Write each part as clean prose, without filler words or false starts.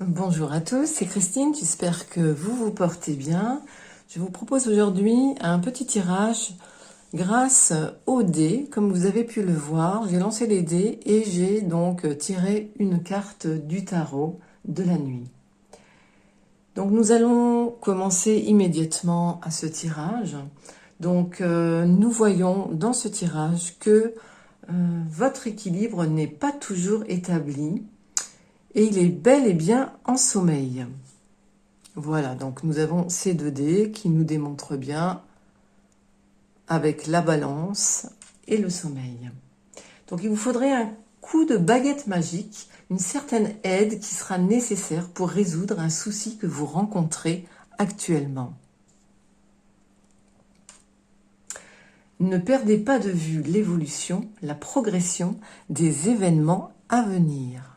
Bonjour à tous, c'est Christine, j'espère que vous vous portez bien. Je vous propose aujourd'hui un petit tirage grâce aux dés. Comme vous avez pu le voir, j'ai lancé les dés et j'ai donc tiré une carte du tarot de la nuit. Donc nous allons commencer immédiatement à ce tirage. Donc nous voyons dans ce tirage que votre équilibre n'est pas toujours établi. Et il est bel et bien en sommeil. Voilà, donc nous avons ces deux dés qui nous démontrent bien avec la balance et le sommeil. Donc il vous faudrait un coup de baguette magique, une certaine aide qui sera nécessaire pour résoudre un souci que vous rencontrez actuellement. Ne perdez pas de vue l'évolution, la progression des événements à venir.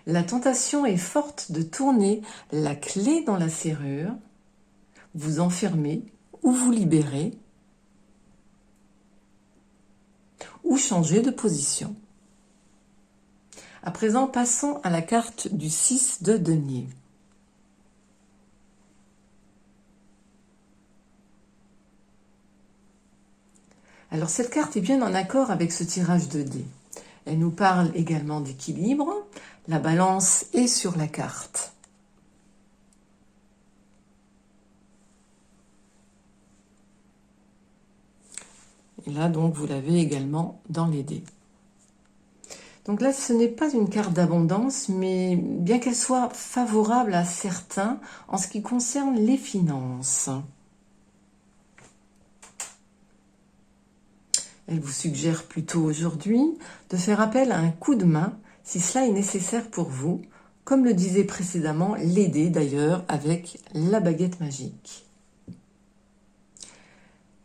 La tentation est forte de tourner la clé dans la serrure, vous enfermer ou vous libérer, ou changer de position. À présent, passons à la carte du 6 de denier. Alors cette carte est bien en accord avec ce tirage de dés. Elle nous parle également d'équilibre. La balance est sur la carte. Et là, donc, vous l'avez également dans les dés. Donc là, ce n'est pas une carte d'abondance, mais bien qu'elle soit favorable à certains en ce qui concerne les finances. Elle vous suggère plutôt aujourd'hui de faire appel à un coup de main si cela est nécessaire pour vous, comme le disait précédemment les dés d'ailleurs avec la baguette magique.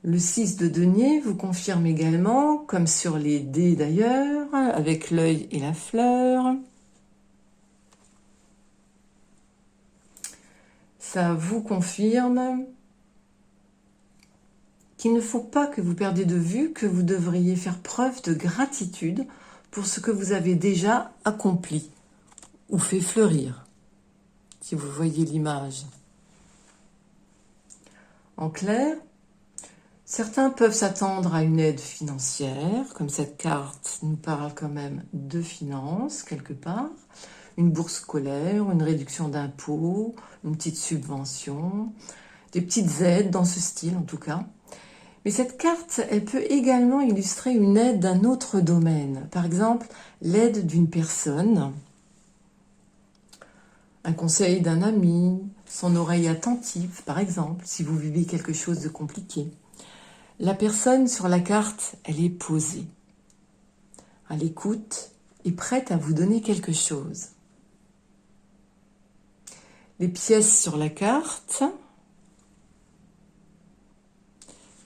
Le 6 de denier vous confirme également, comme sur les dés d'ailleurs, avec l'œil et la fleur. Ça vous confirme qu'il ne faut pas que vous perdiez de vue que vous devriez faire preuve de gratitude pour ce que vous avez déjà accompli ou fait fleurir, si vous voyez l'image. En clair, certains peuvent s'attendre à une aide financière, comme cette carte nous parle quand même de finances quelque part, une bourse scolaire, une réduction d'impôts, une petite subvention, des petites aides dans ce style en tout cas. Mais cette carte, elle peut également illustrer une aide d'un autre domaine. Par exemple, l'aide d'une personne, un conseil d'un ami, son oreille attentive, par exemple, si vous vivez quelque chose de compliqué. La personne sur la carte, elle est posée, à l'écoute et prête à vous donner quelque chose. Les pièces sur la carte,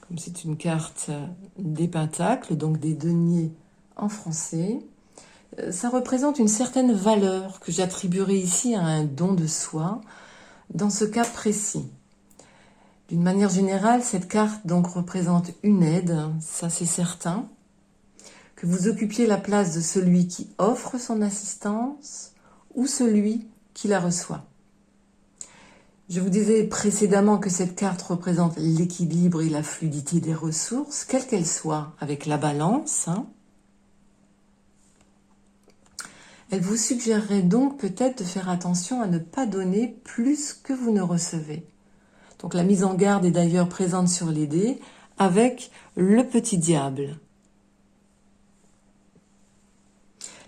comme c'est une carte des pentacles, donc des deniers en français, ça représente une certaine valeur que j'attribuerai ici à un don de soi dans ce cas précis. D'une manière générale, cette carte donc représente une aide, ça c'est certain, que vous occupiez la place de celui qui offre son assistance ou celui qui la reçoit. Je vous disais précédemment que cette carte représente l'équilibre et la fluidité des ressources, quelles qu'elles soient, avec la balance. Elle vous suggérerait donc peut-être de faire attention à ne pas donner plus que vous ne recevez. Donc la mise en garde est d'ailleurs présente sur les dés avec le petit diable.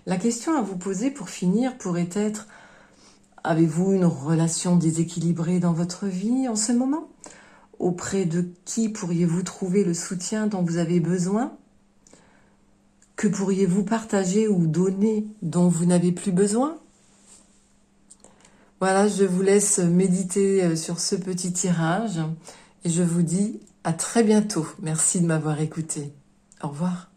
La question à vous poser pour finir pourrait être: avez-vous une relation déséquilibrée dans votre vie en ce moment? Auprès de qui pourriez-vous trouver le soutien dont vous avez besoin? Que pourriez-vous partager ou donner dont vous n'avez plus besoin? Voilà, je vous laisse méditer sur ce petit tirage et je vous dis à très bientôt. Merci de m'avoir écouté. Au revoir.